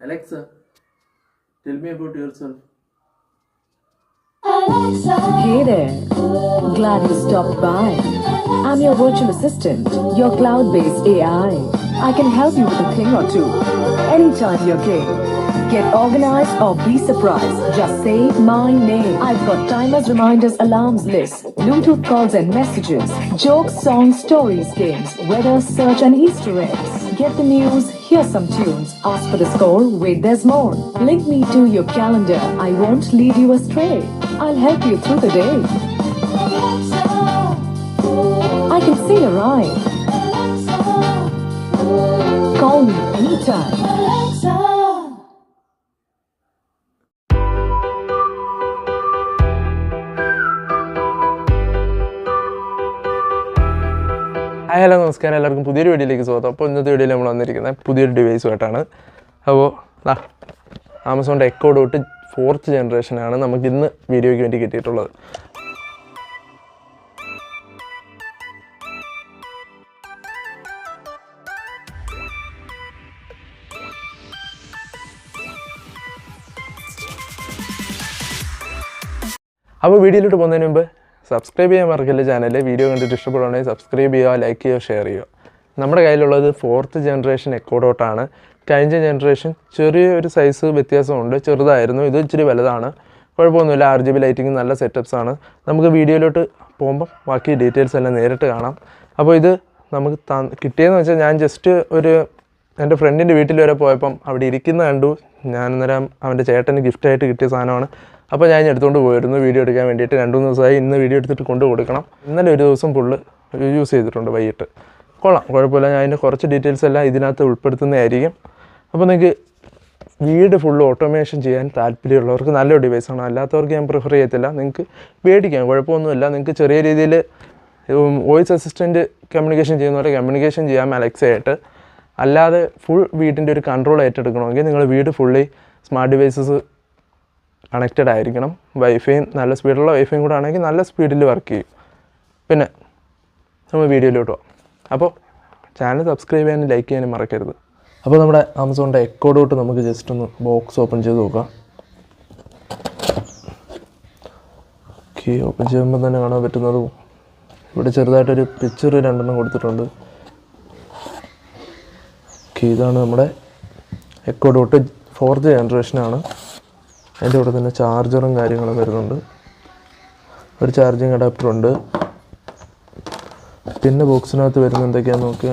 Alexa, tell me about yourself. Hey there, glad you stopped by. I'm your virtual assistant, your cloud-based AI. I can help you with a thing or two, anytime you're game. Get organized or be surprised. Just say my name. I've got timers, reminders, alarms, lists, Bluetooth calls and messages, jokes, songs, stories, games, weather, search and Easter eggs. Get the news, hear some tunes, ask for the score, wait there's more. Link me to your calendar, I won't lead you astray. I'll help you through the day. I can sing a rhyme. Call me anytime. Hi hello നമസ്കാരം, എല്ലാവർക്കും പുതിയൊരു വീഡിയോയിലേക്ക് സ്വാഗതം. അപ്പോൾ ഇന്നത്തെ വീഡിയോയിൽ നമ്മൾ വന്നിരിക്കുന്നത് പുതിയൊരു ഡിവൈസുമായിട്ടാണ്. അപ്പോൾ ആമസോണിൻ്റെ എക്കോ ഡോട്ട് 4th ജനറേഷനാണ് നമുക്ക് ഇന്ന് വീഡിയോയ്ക്ക് വേണ്ടി കിട്ടിയിട്ടുള്ളത്. അപ്പോൾ വീഡിയോയിലോട്ട് പോകുന്നതിന് മുമ്പ് സബ്സ്ക്രൈബ് ചെയ്യാൻ മറക്കില്ല ചാനൽ. വീഡിയോ കണ്ടിട്ട് ഇഷ്ടപ്പെടുകയാണെങ്കിൽ സബ്സ്ക്രൈബ് ചെയ്യുക, ലൈക്ക് ചെയ്യുക, ഷെയർ ചെയ്യുക. നമ്മുടെ കയ്യിലുള്ളത് 4th ജനറേഷൻ എക്കോ ഡോട്ടാണ്. കഴിഞ്ഞ ജനറേഷൻ ചെറിയൊരു സൈസ് വ്യത്യാസമുണ്ട്, ചെറുതായിരുന്നു. ഇത് ഇച്ചിരി വലുതാണ്, കുഴപ്പമൊന്നുമില്ല. RGB ലൈറ്റിങ് നല്ല സെറ്റപ്സ് ആണ്. നമുക്ക് വീഡിയോയിലോട്ട് പോകുമ്പം ബാക്കി ഡീറ്റെയിൽസ് എല്ലാം നേരിട്ട് കാണാം. അപ്പോൾ ഇത് നമുക്ക് കിട്ടിയെന്ന് വെച്ചാൽ ഞാൻ ജസ്റ്റ് എൻ്റെ ഫ്രണ്ടിൻ്റെ വീട്ടിൽ വരെ പോയപ്പം അവിടെ ഇരിക്കുന്ന കണ്ടു. ഞാൻ അന്നേരം അവൻ്റെ ചേട്ടന് ഗിഫ്റ്റായിട്ട് കിട്ടിയ സാധനമാണ്. അപ്പോൾ ഞാൻ എടുത്തുകൊണ്ട് പോയിരുന്നു വീഡിയോ എടുക്കാൻ വേണ്ടിയിട്ട്. 2-3 ദിവസമായി. ഇന്ന് വീഡിയോ എടുത്തിട്ട് കൊണ്ട് കൊടുക്കണം. ഇന്നലെ ഒരു ദിവസം ഫുള്ള് യൂസ് ചെയ്തിട്ടുണ്ട് വൈകിട്ട്. കൊള്ളാം, കുഴപ്പമില്ല. ഞാൻ അതിൻ്റെ കുറച്ച് ഡീറ്റെയിൽസ് എല്ലാം ഇതിനകത്ത് ഉൾപ്പെടുത്തുന്നതായിരിക്കും. അപ്പോൾ നിങ്ങൾക്ക് വീട് ഫുള്ള് ഓട്ടോമേഷൻ ചെയ്യാൻ താല്പര്യമുള്ളവർക്ക് നല്ലൊരു ഡിവൈസാണ്. അല്ലാത്തവർക്ക് ഞാൻ പ്രിഫർ ചെയ്യത്തില്ല. നിങ്ങൾക്ക് മേടിക്കാം, കുഴപ്പമൊന്നുമില്ല. നിങ്ങൾക്ക് ചെറിയ രീതിയിൽ വോയിസ് അസിസ്റ്റൻറ്റ് കമ്മ്യൂണിക്കേഷൻ ചെയ്യുന്നവരെ കമ്മ്യൂണിക്കേഷൻ ചെയ്യാം അലക്സയായിട്ട്. അല്ലാതെ ഫുൾ വീടിൻ്റെ ഒരു കൺട്രോൾ ഏറ്റെടുക്കണമെങ്കിൽ നിങ്ങൾ വീട് ഫുള്ളി സ്മാർട്ട് ഡിവൈസസ് കണക്റ്റഡ് ആയിരിക്കണം. വൈഫൈയും നല്ല സ്പീഡുള്ള വൈഫൈയും കൂടെ ആണെങ്കിൽ നല്ല സ്പീഡിൽ വർക്ക് ചെയ്യും. പിന്നെ നമ്മൾ വീഡിയോയിലോട്ട് പോകാം. അപ്പോൾ ചാനൽ സബ്സ്ക്രൈബ് ചെയ്യാനും ലൈക്ക് ചെയ്യാനും മറക്കരുത്. അപ്പോൾ നമ്മുടെ ആമസോണിൻ്റെ എക്കോ ഡോട്ട് നമുക്ക് ജസ്റ്റ് ഒന്ന് ബോക്സ് ഓപ്പൺ ചെയ്ത് നോക്കാം. ഓക്കെ, ഓപ്പൺ ചെയ്യുമ്പോൾ തന്നെ കാണാൻ പറ്റുന്നതും ഇവിടെ ചെറുതായിട്ടൊരു പിക്ചർ 2 കൊടുത്തിട്ടുണ്ട്. ഓക്കെ, ഇതാണ് നമ്മുടെ എക്കോ ഡോട്ട് 4th ജനറേഷനാണ്. അതിൻ്റെ കൂടെ തന്നെ ചാർജറും കാര്യങ്ങളും വരുന്നുണ്ട്. ഒരു ചാർജിങ് അഡാപ്റ്ററുണ്ട്. പിന്നെ ബോക്സിനകത്ത് വരുന്ന എന്തൊക്കെയാണെന്ന് നോക്കുക.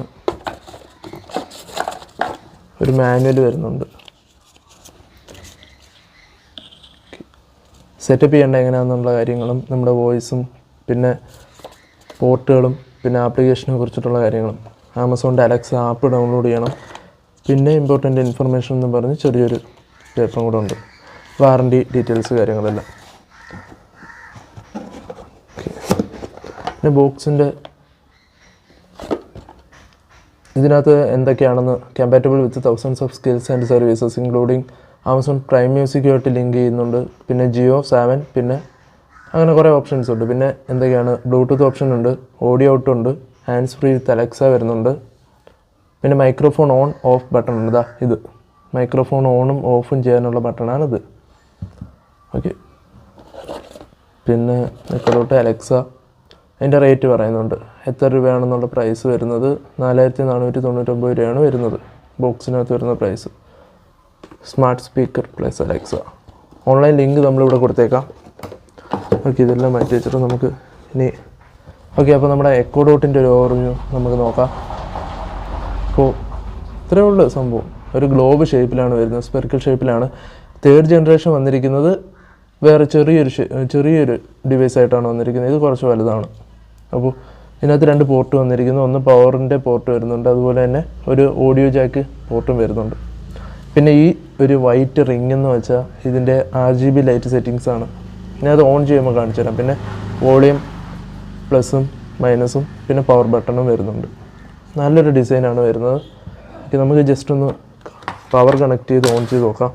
ഒരു മാനുവൽ വരുന്നുണ്ട്. സെറ്റപ്പ് ചെയ്യേണ്ട എങ്ങനെയാണെന്നുള്ള കാര്യങ്ങളും നമ്മുടെ വോയിസും പിന്നെ പോർട്ടുകളും പിന്നെ ആപ്ലിക്കേഷനെ കുറിച്ചിട്ടുള്ള കാര്യങ്ങളും. ആമസോണിൻ്റെ അലക്സ ആപ്പ് ഡൗൺലോഡ് ചെയ്യണം. പിന്നെ ഇമ്പോർട്ടൻ്റ് ഇൻഫർമേഷൻ എന്ന് പറഞ്ഞ് ചെറിയൊരു പേപ്പറും കൂടെ ഉണ്ട്. വാറണ്ടി ഡീറ്റെയിൽസ് കാര്യങ്ങളെല്ലാം. പിന്നെ ബോക്സിൻ്റെ ഇതിനകത്ത് എന്തൊക്കെയാണെന്ന് compatible with thousands of skills and services including Amazon Prime മ്യൂസിക്കുമായിട്ട് ലിങ്ക് ചെയ്യുന്നുണ്ട്. പിന്നെ ജിയോ 7 പിന്നെ അങ്ങനെ കുറേ ഓപ്ഷൻസ് ഉണ്ട്. പിന്നെ എന്തൊക്കെയാണ് ബ്ലൂടൂത്ത് ഓപ്ഷൻ ഉണ്ട്, ഓഡിയോ ഔട്ട് ഉണ്ട്, ഹാൻഡ്സ് ഫ്രീ വിത്ത് അലക്സ വരുന്നുണ്ട്. പിന്നെ മൈക്രോഫോൺ ഓൺ ഓഫ് ബട്ടൺ ഉണ്ട്. ഇത് മൈക്രോഫോൺ ഓണും ഓഫും ചെയ്യാനുള്ള ബട്ടണാണിത്. ഓക്കെ, പിന്നെ എക്കോഡോട്ട് അലക്സ അതിൻ്റെ റേറ്റ് പറയുന്നുണ്ട്. എത്ര രൂപയാണെന്നുള്ള പ്രൈസ് വരുന്നത് 4499 രൂപയാണ് വരുന്നത് ബോക്സിനകത്ത് വരുന്ന price. Smart speaker plus Alexa. Online link നമ്മളിവിടെ കൊടുത്തേക്കാം. ഓക്കെ, ഇതെല്ലാം മാറ്റി വെച്ചിട്ട് നമുക്ക് ഇനി അപ്പോൾ നമ്മുടെ എക്കോ ഡോട്ടിൻ്റെ ഒരു ഓവർവ്യൂ നമുക്ക് നോക്കാം. അപ്പോൾ ഇത്രയേ ഉള്ളൂ സംഭവം. ഒരു ഗ്ലോബ് ഷേപ്പിലാണ് വരുന്നത്, സ്പെറിക്കൽ ഷേപ്പിലാണ്. 3rd ജനറേഷൻ വന്നിരിക്കുന്നത് വേറെ ചെറിയൊരു ഡിവൈസായിട്ടാണ് വന്നിരിക്കുന്നത്. ഇത് കുറച്ച് വലുതാണ്. അപ്പോൾ ഇതിനകത്ത് 2 പോർട്ട് വന്നിരിക്കുന്നു. ഒന്ന് പവറിൻ്റെ പോർട്ട് വരുന്നുണ്ട്, അതുപോലെ തന്നെ ഒരു ഓഡിയോ ജാക്ക് പോർട്ടും വരുന്നുണ്ട്. പിന്നെ ഈ ഒരു വൈറ്റ് റിങ് എന്ന് വെച്ചാൽ ഇതിൻ്റെ RGB ലൈറ്റ് സെറ്റിങ്സ് ആണ്. ഞാൻ അത് ഓൺ ചെയ്യുമ്പോൾ കാണിച്ചു തരാം. പിന്നെ വോളിയം പ്ലസും മൈനസും പിന്നെ പവർ ബട്ടണും വരുന്നുണ്ട്. നല്ലൊരു ഡിസൈനാണ് വരുന്നത്. നമുക്ക് ജസ്റ്റ് ഒന്ന് പവർ കണക്ട് ചെയ്ത് ഓൺ ചെയ്ത് നോക്കാം.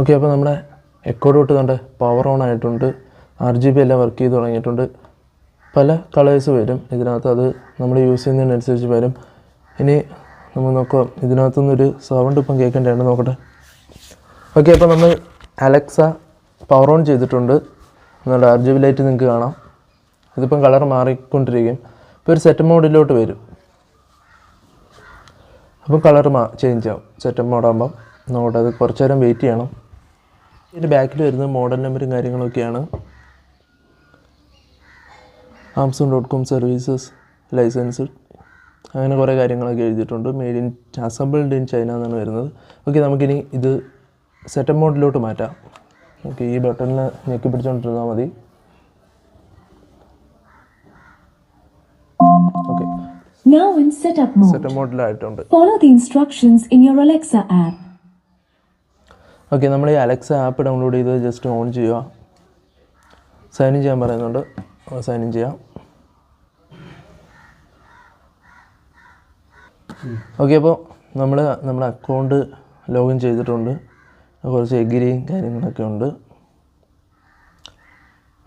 ഓക്കെ, അപ്പോൾ നമ്മുടെ എക്കോ ഡോട്ട് കണ്ട് പവർ ഓൺ ആയിട്ടുണ്ട്. RGB എല്ലാം വർക്ക് ചെയ്ത് തുടങ്ങിയിട്ടുണ്ട്. പല കളേഴ്സ് വരും ഇതിനകത്ത്. അത് നമ്മൾ യൂസ് ചെയ്യുന്നതിനനുസരിച്ച് വരും. ഇനി നമ്മൾ നോക്കാം, ഇതിനകത്തുനിന്നൊരു സൗണ്ട് ഇപ്പം കേൾക്കേണ്ടതാണ്, നോക്കട്ടെ. ഓക്കെ, അപ്പോൾ നമ്മൾ അലക്സ പവർ ഓൺ ചെയ്തിട്ടുണ്ട്. എന്നുള്ള RGB ലൈറ്റ് നിങ്ങൾക്ക് കാണാം. ഇതിപ്പം കളർ മാറിക്കൊണ്ടിരിക്കും. ഇപ്പോൾ ഒരു സെറ്റ് മോഡിലോട്ട് വരും. അപ്പം കളർ ചേഞ്ച് ആവും സെറ്റ് മോഡാകുമ്പം. നോക്കട്ടെ, അത് കുറച്ച് നേരം വെയിറ്റ് ചെയ്യണം. ഇതിൻ്റെ ബാക്കിൽ വരുന്നത് മോഡൽ നമ്പറും കാര്യങ്ങളൊക്കെയാണ്. Amazon.com സർവീസസ് ലൈസൻസ്, അങ്ങനെ കുറേ കാര്യങ്ങളൊക്കെ എഴുതിയിട്ടുണ്ട്. Made in assembled in China എന്നാണ് വരുന്നത്. ഓക്കെ, നമുക്കിനി ഇത് സെറ്റപ്പ് മോഡിലോട്ട് മാറ്റാം. ഓക്കെ, ഈ ബട്ടണിൽ ഞെക്കി പിടിച്ചുകൊണ്ടിരുന്നാൽ മതി. Okay, Now in setup mode. Setup മോഡിലായിട്ടുണ്ട്. Follow the instructions in your Alexa app. Okay, നമ്മൾ ഈ അലക്സ ആപ്പ് ഡൗൺലോഡ് ചെയ്ത് ജസ്റ്റ് ഓൺ ചെയ്യുക. സൈൻ ഇൻ ചെയ്യാൻ പറയുന്നുണ്ട്, സൈൻ ഇൻ ചെയ്യാം. ഓക്കെ, അപ്പോൾ നമ്മുടെ അക്കൗണ്ട് ലോഗിൻ ചെയ്തിട്ടുണ്ട്. കുറച്ച് എഗ്രിയും കാര്യങ്ങളൊക്കെ ഉണ്ട്.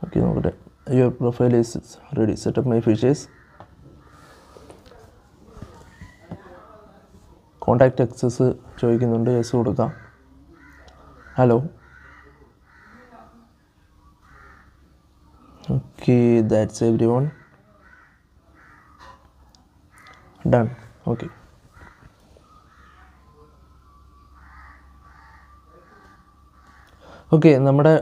ഓക്കെ, നോക്കട്ടെ. Your profile is ready, setup my features. Contact access ചോദിക്കുന്നുണ്ട്, യെസ് കൊടുക്കാം. Hello. Okay, that's every one done. Okay, okay, നമ്മുടെ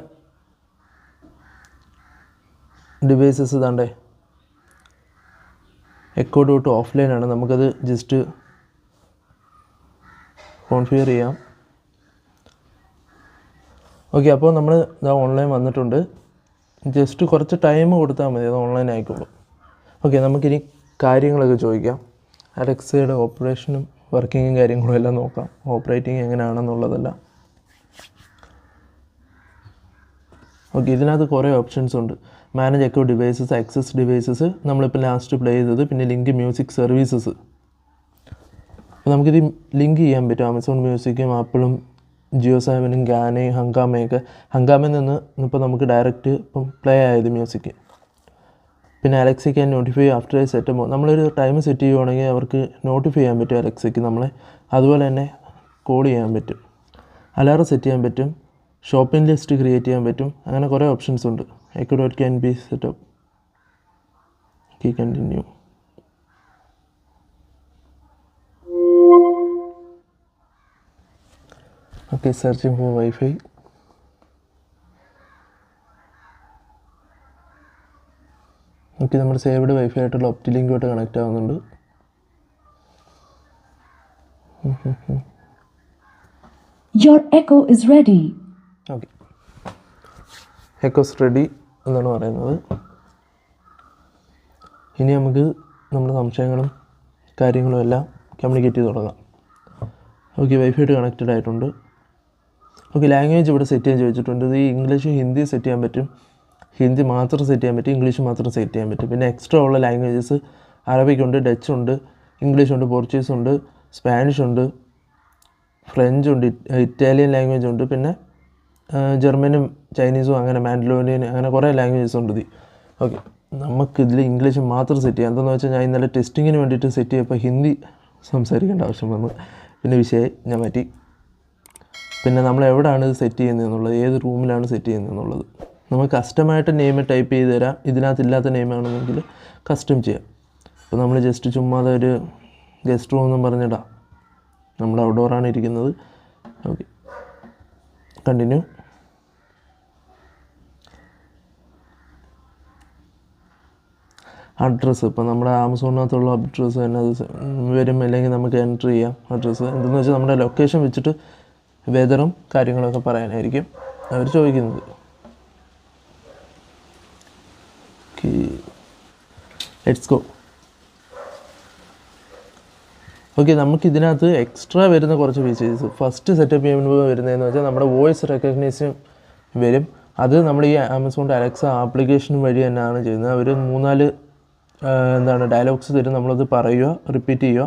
ഡിവൈസസ് ഇതാണ്ടേ എക്കോ ഡോട്ട് ഓഫ്ലൈനാണ്. നമുക്കത് ജസ്റ്റ് കോൺഫിഗർ ചെയ്യാം. ഓക്കെ, അപ്പോൾ നമ്മൾ ഇതാ ഓൺലൈൻ വന്നിട്ടുണ്ട്. ജസ്റ്റ് കുറച്ച് ടൈം കൊടുത്താൽ മതി, അത് ഓൺലൈൻ ആയിക്കോളും. ഓക്കെ, നമുക്കിനി കാര്യങ്ങളൊക്കെ ചോദിക്കാം. അലക്സയുടെ ഓപ്പറേഷനും വർക്കിങ്ങും കാര്യങ്ങളും എല്ലാം നോക്കാം. ഓപ്പറേറ്റിംഗ് എങ്ങനെയാണെന്നുള്ളതെല്ലാം. ഓക്കെ, ഇതിനകത്ത് കുറേ ഓപ്ഷൻസ് ഉണ്ട്. Manage echo devices, access devices, നമ്മളിപ്പോൾ ലാസ്റ്റ് പ്ലേ ചെയ്തത്. പിന്നെ ലിങ്ക് മ്യൂസിക് സർവീസസ്. അപ്പോൾ നമുക്കിത് ലിങ്ക് ചെയ്യാൻ പറ്റും. ആമസോൺ മ്യൂസിക്കും ആപ്പിളും ജിയോ സാവനും ഗാനയും ഹങ്കാമയൊക്കെ. ഹങ്കാമയിൽ നിന്ന് ഇപ്പോൾ നമുക്ക് ഡയറക്റ്റ് ഇപ്പം പ്ലേ ആയത് മ്യൂസിക്. പിന്നെ Alexa can notify after A set. നമ്മളൊരു ടൈം സെറ്റ് ചെയ്യുവാണെങ്കിൽ അവർക്ക് നോട്ടിഫൈ ചെയ്യാൻ പറ്റും അലക്സയ്ക്ക് നമ്മളെ. അതുപോലെ തന്നെ കോൾ ചെയ്യാൻ പറ്റും, അലാറം സെറ്റ് ചെയ്യാൻ പറ്റും, ഷോപ്പിംഗ് ലിസ്റ്റ് ക്രിയേറ്റ് ചെയ്യാൻ പറ്റും. അങ്ങനെ കുറേ ഓപ്ഷൻസ് ഉണ്ട്. Echo dot can be setup. Okay, continue. Okay, searching for wifi. Okay, നമ്മുടെ സേവ്ഡ് വൈഫൈ ആയിട്ടുള്ള ഒപ്റ്റിലിങ്കുമായിട്ട് കണക്റ്റ് ആവുന്നുണ്ട്. Your echo is ready. Okay, echo's ready എന്നാണ് പറയുന്നത്. ഇനി നമുക്ക് നമ്മുടെ സംശയങ്ങളും കാര്യങ്ങളും എല്ലാം കമ്മ്യൂണിക്കേറ്റ് ചെയ്ത് തുടങ്ങാം. ഓക്കെ, വൈഫൈയായിട്ട് കണക്റ്റഡ് ആയിട്ടുണ്ട്. ഓക്കെ, ലാംഗ്വേജ് ഇവിടെ സെറ്റ് ചെയ്യാൻ ചോദിച്ചിട്ടുണ്ട്. ഇത് ഇംഗ്ലീഷ് ഹിന്ദി സെറ്റ് ചെയ്യാൻ പറ്റും, ഹിന്ദി മാത്രം സെറ്റ് ചെയ്യാൻ പറ്റും, ഇംഗ്ലീഷ് മാത്രം സെറ്റ് ചെയ്യാൻ പറ്റും. പിന്നെ എക്സ്ട്രാ ഉള്ള ലാംഗ്വേജസ് അറബിക് ഉണ്ട്, ഡച്ച് ഉണ്ട്, ഇംഗ്ലീഷ് ഉണ്ട്, പോർച്ചുഗീസ് ഉണ്ട്, സ്പാനിഷ് ഉണ്ട്, ഫ്രഞ്ച് ഉണ്ട്, ഇറ്റാലിയൻ ലാംഗ്വേജ് ഉണ്ട്, പിന്നെ ജർമ്മനും ചൈനീസും അങ്ങനെ മാൻഡലോനിയൻ അങ്ങനെ കുറേ ലാംഗ്വേജസ് ഉണ്ട് ഇതിൽ. ഓക്കെ, നമുക്കിതിൽ ഇംഗ്ലീഷ് മാത്രം സെറ്റ് ചെയ്യാം. എന്താണെന്ന് വെച്ചാൽ ഞാൻ ഇന്നലെ ടെസ്റ്റിങ്ങിന് വേണ്ടിയിട്ട് സെറ്റ് ചെയ്തപ്പോൾ ഹിന്ദി സംസാരിക്കേണ്ട ആവശ്യം വന്നു. പിന്നെ വിഷയം ഞാൻ മാറ്റി. പിന്നെ നമ്മൾ എവിടെയാണ് ഇത് സെറ്റ് ചെയ്യുന്നതെന്നുള്ളത്, ഏത് റൂമിലാണ് സെറ്റ് ചെയ്യുന്നതെന്നുള്ളത് നമുക്ക് കസ്റ്റമായിട്ട് നെയിം ടൈപ്പ് ചെയ്ത് തരാം. ഇതിനകത്തില്ലാത്ത നെയിമാണെന്നെങ്കിൽ കസ്റ്റം ചെയ്യാം. അപ്പോൾ നമ്മൾ ജസ്റ്റ് ചുമ്മാതെ ഒരു ഗസ്റ്റ് റൂം എന്നും പറഞ്ഞിടാം. നമ്മൾ ഔട്ട്ഡോറാണ് ഇരിക്കുന്നത്. Okay, continue. അഡ്രസ്സ് ഇപ്പോൾ നമ്മുടെ ആമസോണിനകത്തുള്ള അഡ്രസ്സ് തന്നെ അത് വരും, അല്ലെങ്കിൽ നമുക്ക് എൻറ്റർ ചെയ്യാം അഡ്രസ്സ്. എന്തെന്ന് വെച്ചാൽ നമ്മുടെ ലൊക്കേഷൻ വെച്ചിട്ട് വെതറും കാര്യങ്ങളൊക്കെ പറയാനായിരിക്കും അവർ ചോദിക്കുന്നത്. Okay, let's go. ഓക്കെ, നമുക്കിതിനകത്ത് എക്സ്ട്രാ വരുന്ന കുറച്ച് ഫീച്ചേഴ്സ്. ഫസ്റ്റ് സെറ്റപ്പ് ചെയ്യുമ്പോൾ വരുന്നതെന്ന് വെച്ചാൽ നമ്മുടെ വോയിസ് റെക്കഗ്നൈഷൻ വരും. അത് നമ്മൾ ഈ ആമസോണിൻ്റെ അലക്സ ആപ്ലിക്കേഷൻ വഴി തന്നെയാണ് ചെയ്യുന്നത്. അവർ 3-4 ഡയലോഗ്സ് തരും, നമ്മളത് പറയുക, റിപ്പീറ്റ് ചെയ്യുക.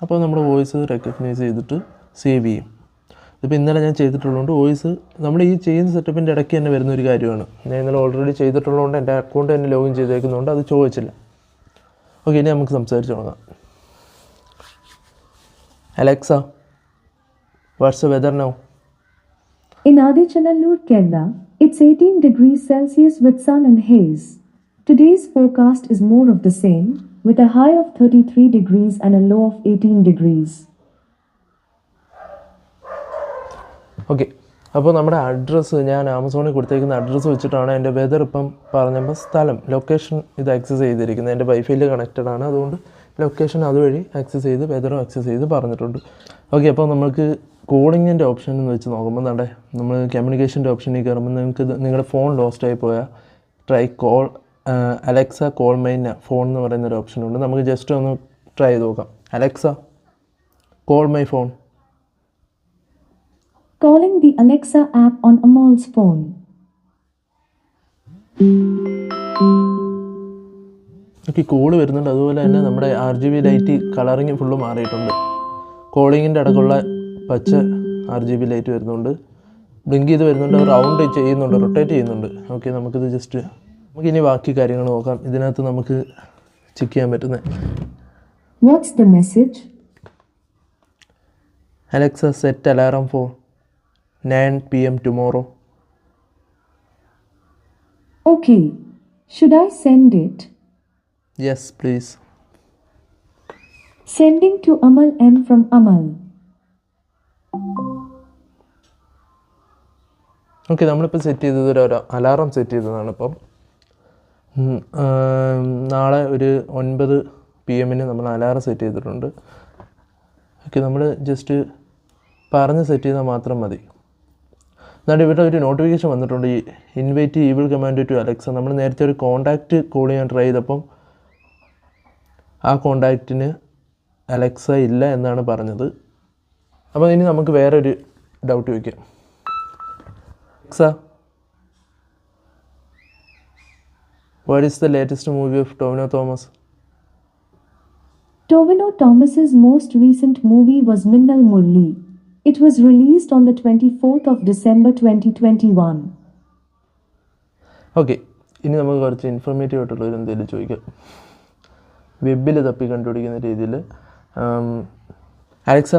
അപ്പോൾ നമ്മുടെ വോയിസ് റെക്കഗ്നൈസ് ചെയ്തിട്ട് സേവ് ചെയ്യും. ഇപ്പോൾ ഇന്നലെ ഞാൻ ചെയ്തിട്ടുള്ളതുകൊണ്ട് വോയിസ് നമ്മൾ ഈ ചെയ്യുന്ന സെറ്റപ്പിൻ്റെ ഇടയ്ക്ക് തന്നെ വരുന്ന ഒരു കാര്യമാണ്. ഞാൻ ഇന്നലെ ഓൾറെഡി ചെയ്തിട്ടുള്ളതുകൊണ്ട് എൻ്റെ അക്കൗണ്ട് തന്നെ ലോഗിൻ ചെയ്തേക്കുന്നതുകൊണ്ട് അത് ചോദിച്ചില്ല. ഓക്കെ, ഇനി നമുക്ക് സംസാരിച്ച് തുടങ്ങാം. Alexa, what's the weather now? In Adichanallur, Kerala, it's 18 degrees Celsius with sun and haze. Today's forecast is more of the same, with a high of 33 degrees and a low of 18 degrees. Okay, അപ്പോൾ നമ്മുടെ address ഞാൻ ആമസോണിൽ കൊടുത്തേക്കുന്ന address വെച്ചിട്ടാണ് എൻ്റെ weather ഇപ്പം പറഞ്ഞപ്പോൾ സ്ഥലം location ഇത് ആക്സസ് ചെയ്തിരിക്കുന്നത്. എൻ്റെ വൈഫൈയിൽ കണക്റ്റഡ് ആണ്, അതുകൊണ്ട് ലൊക്കേഷൻ അതുവഴി ആക്സസ് ചെയ്ത് വെതറും ആക്സസ് ചെയ്ത് പറഞ്ഞിട്ടുണ്ട്. ഓക്കെ, അപ്പോൾ നമുക്ക് കോളിങ്ങിൻ്റെ ഓപ്ഷൻ എന്ന് വെച്ച് നോക്കുമ്പോൾ നമ്മുടെ നമ്മൾ കമ്മ്യൂണിക്കേഷൻ്റെ ഓപ്ഷനിൽ കയറുമ്പോൾ നിങ്ങൾക്ക് നിങ്ങളുടെ ഫോൺ ലോസ്റ്റ് ആയി പോയാൽ try call Alexa call mine phone എന്ന് പറയുന്നൊരു ഓപ്ഷനുണ്ട്. നമുക്ക് ജസ്റ്റ് ഒന്ന് ട്രൈ ചെയ്ത് നോക്കാം. Alexa call my phone. Calling the Alexa app on Amal's phone. Okay, call വരുന്നുണ്ട്. അതുപോലെ തന്നെ നമ്മുടെ RGB ലൈറ്റ് കളറിങ് ഫുള്ള് മാറിയിട്ടുണ്ട്. കോളിങ്ങിൻ്റെ അടക്കമുള്ള പച്ച RGB ലൈറ്റ് വരുന്നുണ്ട്, ബ്ലിങ്ക് ചെയ്ത് വരുന്നുണ്ട്, റൗണ്ട് ചെയ്യുന്നുണ്ട്, റൊട്ടേറ്റ് ചെയ്യുന്നുണ്ട്. ഓക്കെ, നമുക്കിത് ജസ്റ്റ് നമുക്കിനി ബാക്കി കാര്യങ്ങൾ നോക്കാം. ഇതിനകത്ത് നമുക്ക് ചെക്ക് ചെയ്യാൻ പറ്റുന്നത് What's the message? Alexa, set alarm for 9 PM tomorrow. Okay. Should I send it? Yes, please. Sending to Amal M from Amal. Okay, നമ്മളിപ്പോൾ സെറ്റ് ചെയ്തത് ഒരു അലാറം സെറ്റ് ചെയ്തതാണ്. ഇപ്പം നാളെ ഒരു 9 PM നമ്മൾ അലാറം സെറ്റ് ചെയ്തിട്ടുണ്ട്. ഓക്കെ, നമ്മൾ ജസ്റ്റ് പറഞ്ഞ് സെറ്റ് ചെയ്താൽ മാത്രം മതി. എന്നിട്ട് ഇവിടെ ഒരു നോട്ടിഫിക്കേഷൻ വന്നിട്ടുണ്ട്, ഈ invite evil command to Alexa. നമ്മൾ നേരത്തെ ഒരു കോൺടാക്റ്റ് കോൾ ചെയ്യാൻ ട്രൈ ചെയ്തപ്പം ആ കോൺടാക്റ്റിന് അലക്സ ഇല്ല എന്നാണ് പറഞ്ഞത്. അപ്പോൾ ഇനി നമുക്ക് വേറൊരു ഡൗട്ട് ചോദിക്കാം. Alexa, what is the latest movie of Tovino Thomas? Tovino Thomas's most recent movie was Minnal Murli. It was released on the 24th of December 2021. Okay, ഇനി നമുക്ക് കുറച്ച് ഇൻഫോർമേറ്റീവ് ആയിട്ടുള്ളൊരു എന്തെങ്കിലും ചോദിക്കാം. വെബിൽ തപ്പി കണ്ടുപിടിക്കുന്ന രീതിയിൽ. Alexa,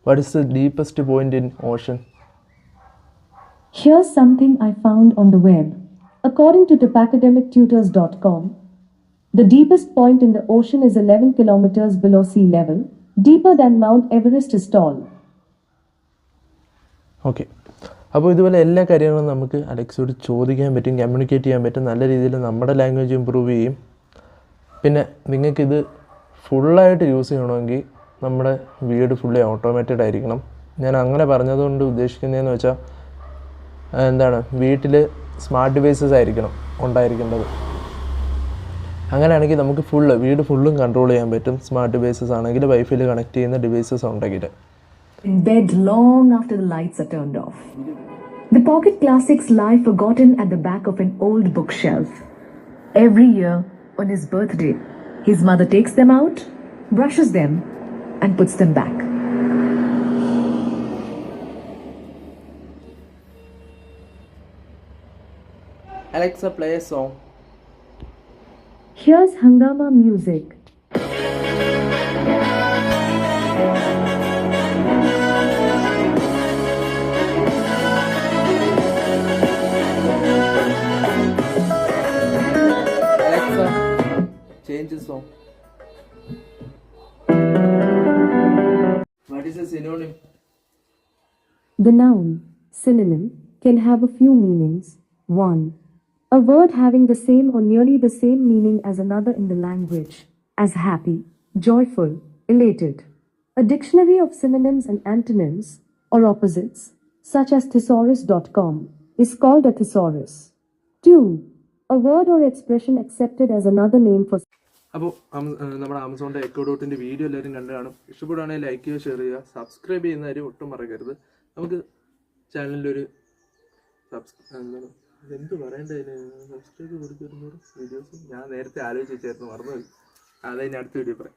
what is the deepest point in Ocean? Here's something I found on the web. According to topacademictutors.com, the deepest point in the ocean is 11 kilometers below sea level, deeper than Mount Everest is tall. Okay, അപ്പോൾ ഇതുപോലെ എല്ലാ കാര്യങ്ങളും നമുക്ക് അലക്സയോട് ചോദിക്കാൻ പറ്റും, communicate ചെയ്യാൻ പറ്റും. നല്ല രീതിയിൽ നമ്മുടെ ലാംഗ്വേജ് ഇമ്പ്രൂവ് ചെയ്യും. പിന്നെ നിങ്ങൾക്കിത് ഫുള്ളായിട്ട് യൂസ് ചെയ്യണമെങ്കിൽ നമ്മുടെ വീട് ഫുള്ളി ഓട്ടോമാറ്റഡ് ആയിരിക്കണം. ഞാൻ അങ്ങനെ പറഞ്ഞതുകൊണ്ട് ഉദ്ദേശിക്കുന്നതെന്ന് വെച്ചാൽ എന്താണ്, വീട്ടിൽ സ്മാർട്ട് ഡിവൈസസ് ആയിരിക്കണം ഉണ്ടായിരിക്കേണ്ടത്. അങ്ങനെയാണെങ്കിൽ നമുക്ക് വീട് ഫുള്ളും കൺട്രോൾ ചെയ്യാൻ പറ്റും. സ്മാർട്ട് ഡിവൈസസ് ആണെങ്കിൽ വൈഫൈയിൽ കണക്ട് ചെയ്യുന്ന ഡിവൈസസ് ഉണ്ടെങ്കിൽ. In bed long after the lights are turned off. The pocket classics lie forgotten at the back of an old bookshelf. Every year, on his birthday, his mother takes them out, brushes them, and puts them back. Alexa, play a song. Here's Hangama music. Alexa, change the song. What is a synonym? The noun synonym can have a few meanings. 1. A word having the same or nearly the same meaning as another in the language, as happy, joyful, elated. A dictionary of synonyms and antonyms, or opposites, such as thesaurus.com, is called a thesaurus. 2. A word or expression accepted as another name for. അപ്പോൾ നമ്മുടെ ആമസോണിൻ്റെ എക്കോഡോട്ടിൻ്റെ video എല്ലാവരും കണ്ടു കാണും. ഇഷ്ടപ്പെടുകയാണെങ്കിൽ like ചെയ്യുക, share ചെയ്യുക, subscribe ചെയ്യുന്ന കാര്യം ഒട്ടും മറക്കരുത്. നമുക്ക് ചാനലിലൊരു എന്താണ് എന്ത് പറയേണ്ടതിന് സബ്സ്ക്രൈബ് കൊടുത്തിരുന്ന വീഡിയോസ് ഞാൻ നേരത്തെ ആലോചിച്ചായിരുന്നു, മറന്നുപോയി. അതിന് അടുത്ത വീഡിയോ പറയാം.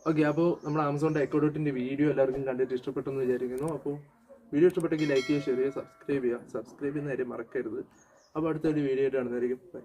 ഓക്കെ, അപ്പോൾ നമ്മുടെ ആമസോണിൻ്റെ എക്കോഡോട്ടിൻ്റെ വീഡിയോ എല്ലാവർക്കും കണ്ടിട്ട് ഇഷ്ടപ്പെട്ടെന്ന് വിചാരിക്കുന്നു. അപ്പോൾ വീഡിയോ ഇഷ്ടപ്പെട്ടെങ്കിൽ ലൈക്ക് ചെയ്യുക, ഷെയർ ചെയ്യുക, സബ്സ്ക്രൈബ് ചെയ്യുക. സബ്സ്ക്രൈബ് ചെയ്യുന്ന കാര്യം മറക്കരുത്. അപ്പോൾ അടുത്തൊരു വീഡിയോ ആയിട്ട് കാണുന്നതായിരിക്കും. ബൈ.